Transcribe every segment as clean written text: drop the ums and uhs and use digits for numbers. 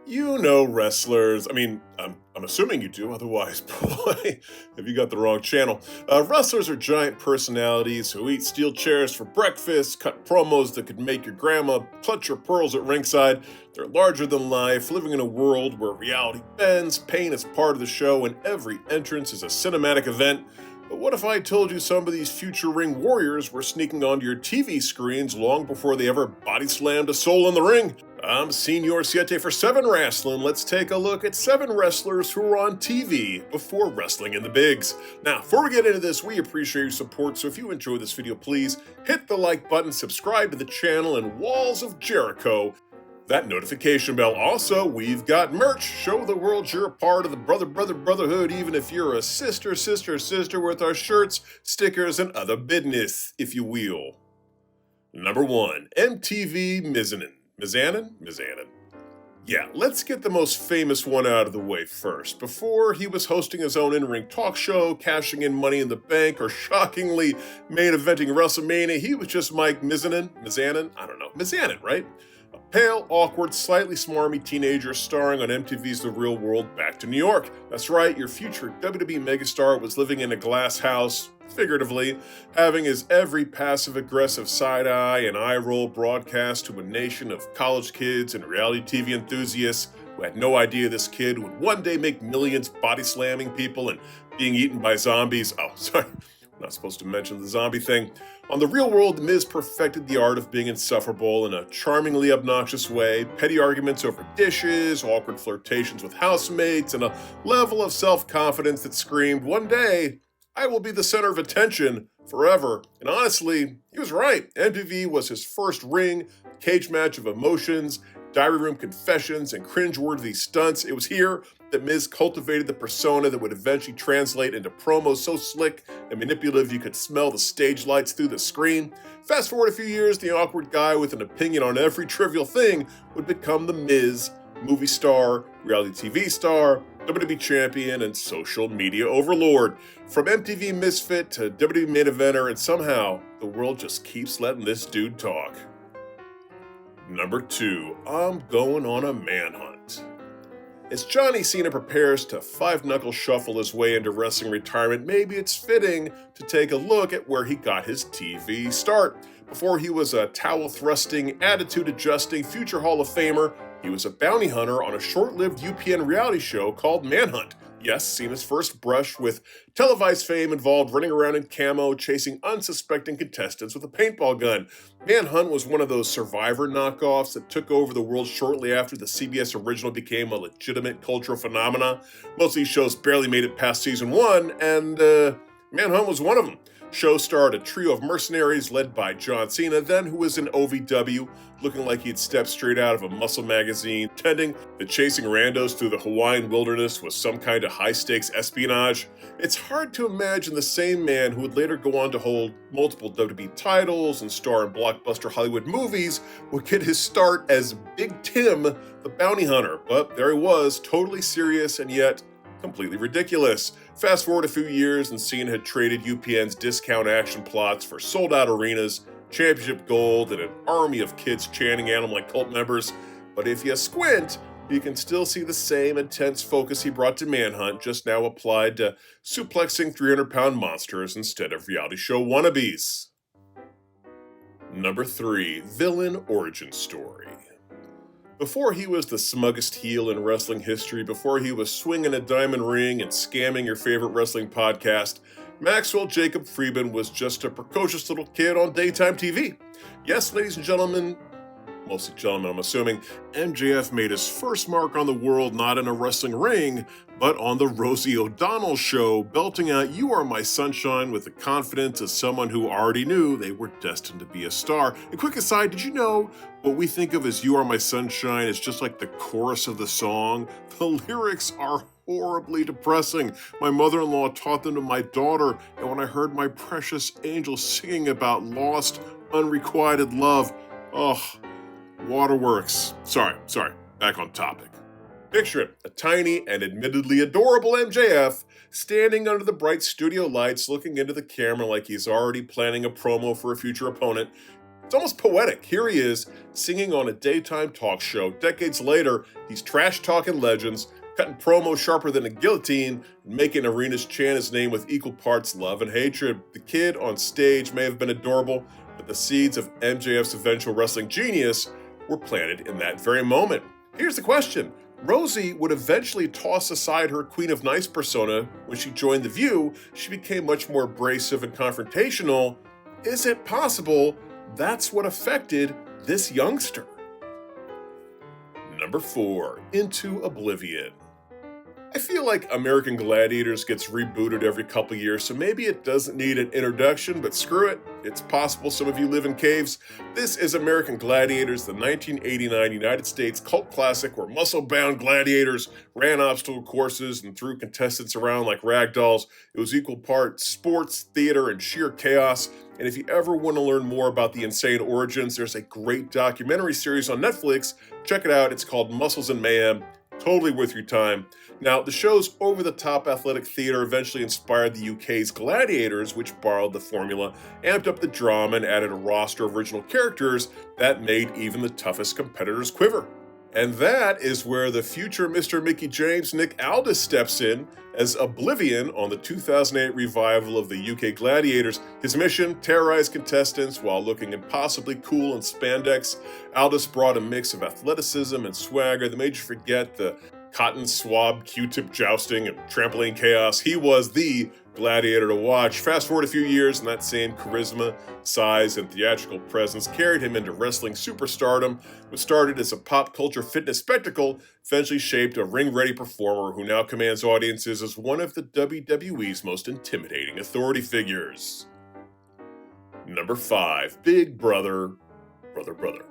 You know wrestlers. I'm assuming you do. Otherwise, boy, have you got the wrong channel. Wrestlers are giant personalities who eat steel chairs for breakfast, cut promos that could make your grandma clutch her pearls at ringside. They're larger than life, living in a world where reality bends, pain is part of the show, and every entrance is a cinematic event. But what if I told you some of these future ring warriors were sneaking onto your TV screens long before they ever body slammed a soul in the ring? I'm Senor Siete for 7 Wrestling. Let's take a look at 7 wrestlers who were on TV before wrestling in the bigs. Now, before we get into this, we appreciate your support, so if you enjoyed this video, please hit the like button, subscribe to the channel, and Walls of Jericho that notification bell. Also, we've got merch. Show the world you're a part of the brotherhood, even if you're a sister with our shirts, stickers, and other business, if you will. Number 1, MTV Mizanin. Yeah, let's get the most famous one out of the way first. Before he was hosting his own in-ring talk show, cashing in Money in the Bank, or shockingly main eventing WrestleMania, he was just Mike Mizanin, right? A pale, awkward, slightly smarmy teenager starring on MTV's The Real World Back to New York. That's right, your future WWE megastar was living in a glass house, figuratively, having his every passive-aggressive side-eye and eye-roll broadcast to a nation of college kids and reality TV enthusiasts who had no idea this kid would one day make millions body-slamming people and being eaten by zombies. Oh, sorry, I'm not supposed to mention the zombie thing. On The Real World, The Miz perfected the art of being insufferable in a charmingly obnoxious way, petty arguments over dishes, awkward flirtations with housemates, and a level of self-confidence that screamed, one day, I will be the center of attention forever. And honestly, he was right. MTV was his first ring, cage match of emotions, diary room confessions, and cringeworthy stunts. It was here that Miz cultivated the persona that would eventually translate into promos so slick and manipulative you could smell the stage lights through the screen. Fast forward a few years, the awkward guy with an opinion on every trivial thing would become the Miz, movie star, reality TV star, WWE champion, and social media overlord. From MTV misfit to WWE main eventer, and somehow the world just keeps letting this dude talk. Number 2, I'm going on a manhunt. As Johnny Cena prepares to five-knuckle shuffle his way into wrestling retirement, maybe it's fitting to take a look at where he got his TV start. Before he was a towel-thrusting, attitude-adjusting future Hall of Famer, he was a bounty hunter on a short-lived UPN reality show called Manhunt. Yes, Cena's first brush with televised fame involved running around in camo, chasing unsuspecting contestants with a paintball gun. Manhunt was one of those Survivor knockoffs that took over the world shortly after the CBS original became a legitimate cultural phenomena. Most of these shows barely made it past season 1, and Manhunt was one of them. Show starred a trio of mercenaries led by John Cena, then who was in OVW, looking like he'd stepped straight out of a muscle magazine, pretending that chasing randos through the Hawaiian wilderness was some kind of high-stakes espionage. It's hard to imagine the same man who would later go on to hold multiple WWE titles and star in blockbuster Hollywood movies would get his start as Big Tim, the bounty hunter. But there he was, totally serious and yet completely ridiculous. Fast forward a few years and Cena had traded UPN's discount action plots for sold-out arenas, championship gold, and an army of kids chanting at him like cult members. But if you squint, you can still see the same intense focus he brought to Manhunt, just now applied to suplexing 300-pound monsters instead of reality show wannabes. Number 3, Villain Origin Story. Before he was the smuggest heel in wrestling history, before he was swinging a diamond ring and scamming your favorite wrestling podcast, Maxwell Jacob Friedman was just a precocious little kid on daytime TV. Yes, ladies and gentlemen, mostly gentlemen I'm assuming, MJF made his first mark on the world not in a wrestling ring, but on the Rosie O'Donnell show, belting out "You Are My Sunshine" with the confidence of someone who already knew they were destined to be a star. And quick aside, did you know what we think of as "You Are My Sunshine" is just like the chorus of the song? The lyrics are horribly depressing. My mother-in-law taught them to my daughter, and when I heard my precious angel singing about lost, unrequited love, waterworks. Sorry, back on topic. Picture it, a tiny and admittedly adorable MJF standing under the bright studio lights looking into the camera like he's already planning a promo for a future opponent. It's almost poetic. Here he is, singing on a daytime talk show. Decades later, he's trash-talking legends, cutting promos sharper than a guillotine, and making arenas chant his name with equal parts love and hatred. The kid on stage may have been adorable, but the seeds of MJF's eventual wrestling genius were planted in that very moment. Here's the question. Rosie would eventually toss aside her Queen of Nice persona. When she joined The View, she became much more abrasive and confrontational. Is it possible that's what affected this youngster? Number 4, Into Oblivion. I feel like American Gladiators gets rebooted every couple years, so maybe it doesn't need an introduction, but screw it. It's possible some of you live in caves. This is American Gladiators, the 1989 United States cult classic where muscle-bound gladiators ran obstacle courses and threw contestants around like rag dolls. It was equal parts sports, theater, and sheer chaos. And if you ever want to learn more about the insane origins, there's a great documentary series on Netflix. Check it out. It's called Muscles and Mayhem. Totally worth your time. Now, the show's over-the-top athletic theater eventually inspired the UK's Gladiators, which borrowed the formula, amped up the drama, and added a roster of original characters that made even the toughest competitors quiver. And that is where the future Mr. Mickey James, Nick Aldis, steps in as Oblivion on the 2008 revival of the UK Gladiators. His mission, terrorize contestants while looking impossibly cool in spandex. Aldis brought a mix of athleticism and swagger that made you forget the cotton swab Q-tip jousting and trampoline chaos. He was the gladiator to watch. Fast forward a few years, and that same charisma, size, and theatrical presence carried him into wrestling superstardom. What started as a pop culture fitness spectacle eventually shaped a ring-ready performer who now commands audiences as one of the WWE's most intimidating authority figures. Number 5, Big Brother, Brother.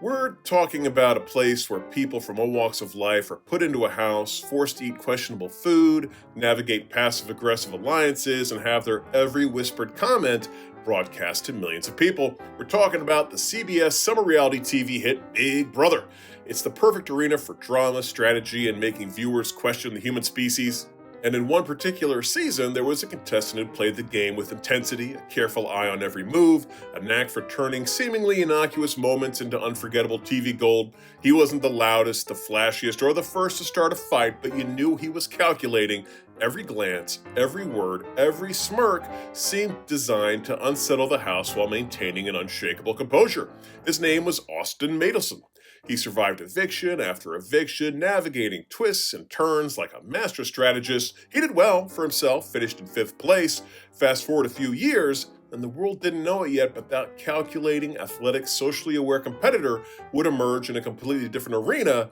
We're talking about a place where people from all walks of life are put into a house, forced to eat questionable food, navigate passive-aggressive alliances, and have their every whispered comment broadcast to millions of people. We're talking about the CBS summer reality TV hit Big Brother. It's the perfect arena for drama, strategy, and making viewers question the human species. And in one particular season, there was a contestant who played the game with intensity, a careful eye on every move, a knack for turning seemingly innocuous moments into unforgettable TV gold. He wasn't the loudest, the flashiest, or the first to start a fight, but you knew he was calculating. Every glance, every word, every smirk seemed designed to unsettle the house while maintaining an unshakable composure. His name was Austin Matelson. He survived eviction after eviction, navigating twists and turns like a master strategist. He did well for himself, finished in 5th place. Fast forward a few years, and the world didn't know it yet, but that calculating, athletic, socially aware competitor would emerge in a completely different arena,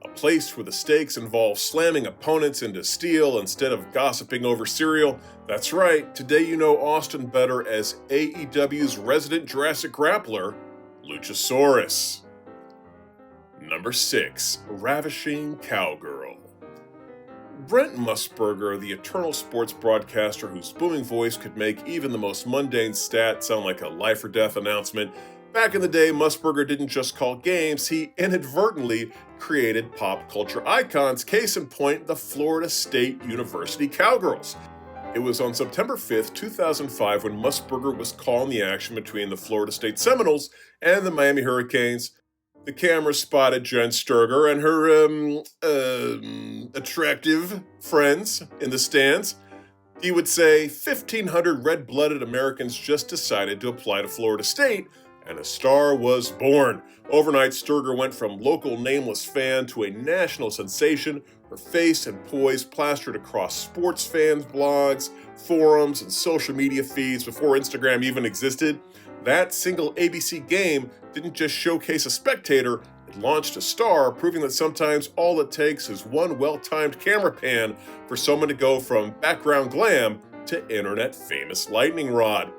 a place where the stakes involve slamming opponents into steel instead of gossiping over cereal. That's right, today you know Austin better as AEW's resident Jurassic grappler, Luchasaurus. Number 6, Ravishing Cowgirl. Brent Musburger, the eternal sports broadcaster whose booming voice could make even the most mundane stat sound like a life or death announcement. Back in the day, Musburger didn't just call games, he inadvertently created pop culture icons. Case in point, the Florida State University Cowgirls. It was on September 5th, 2005 when Musburger was calling the action between the Florida State Seminoles and the Miami Hurricanes. The camera spotted Jen Sturger and her, attractive friends in the stands. He would say 1,500 red-blooded Americans just decided to apply to Florida State, and a star was born. Overnight, Sturger went from local nameless fan to a national sensation, her face and poise plastered across sports fans' blogs, forums, and social media feeds before Instagram even existed. That single ABC game didn't just showcase a spectator, it launched a star, proving that sometimes all it takes is one well-timed camera pan for someone to go from background glam to internet-famous lightning rod.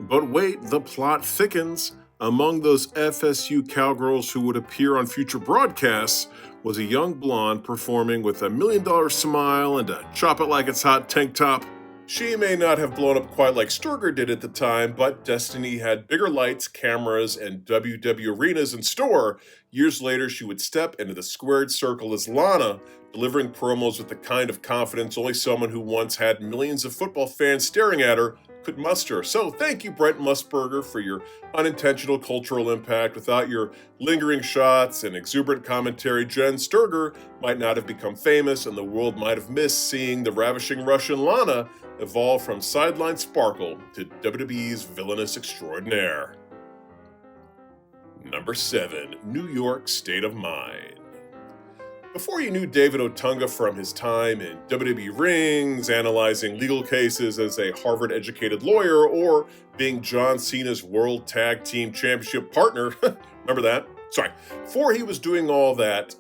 But wait, the plot thickens. Among those FSU cowgirls who would appear on future broadcasts was a young blonde performing with a $1 million smile and a chop-it-like-it's-hot tank top. She may not have blown up quite like Sturger did at the time, but Destiny had bigger lights, cameras, and WW arenas in store. Years later, she would step into the squared circle as Lana, delivering promos with the kind of confidence only someone who once had millions of football fans staring at her could muster. So thank you, Brent Musburger, for your unintentional cultural impact. Without your lingering shots and exuberant commentary, Jen Sturger might not have become famous, and the world might have missed seeing the ravishing Russian Lana evolve from sideline sparkle to WWE's villainous extraordinaire. Number 7, New York State of Mind. Before you knew David Otunga from his time in WWE rings, analyzing legal cases as a Harvard-educated lawyer, or being John Cena's World Tag Team Championship partner, remember that? Sorry. Before he was doing all that,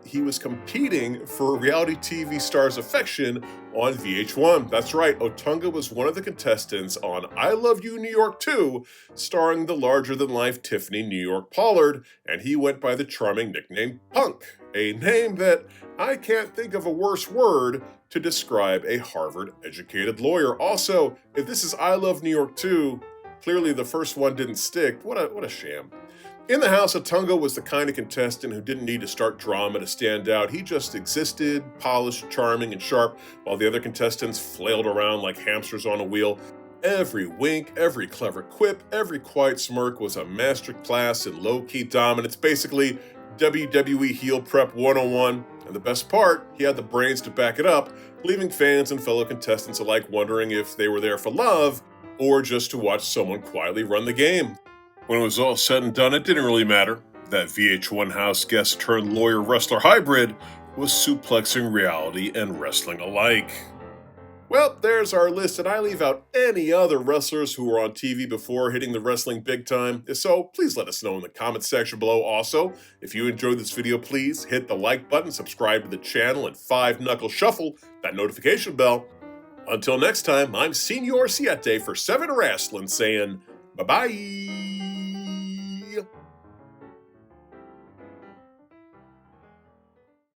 he was competing for reality TV star's affection on VH1. That's right, Otunga was one of the contestants on I Love You, New York 2, starring the larger-than-life Tiffany New York Pollard, and he went by the charming nickname Punk, a name that I can't think of a worse word to describe a Harvard-educated lawyer. Also, if this is I Love New York 2, clearly the first one didn't stick. What a sham. In the house, Otunga was the kind of contestant who didn't need to start drama to stand out. He just existed, polished, charming, and sharp, while the other contestants flailed around like hamsters on a wheel. Every wink, every clever quip, every quiet smirk was a masterclass in low-key dominance, basically WWE heel prep 101. And the best part, he had the brains to back it up, leaving fans and fellow contestants alike wondering if they were there for love or just to watch someone quietly run the game. When it was all said and done, it didn't really matter. That VH1 house guest turned lawyer wrestler hybrid was suplexing reality and wrestling alike. Well, there's our list, and I leave out any other wrestlers who were on TV before hitting the wrestling big time. So please let us know in the comments section below. Also, if you enjoyed this video, please hit the like button, subscribe to the channel, and 5-knuckle shuffle that notification bell. Until next time, I'm Senor Siete for 7 Wrestling saying bye-bye.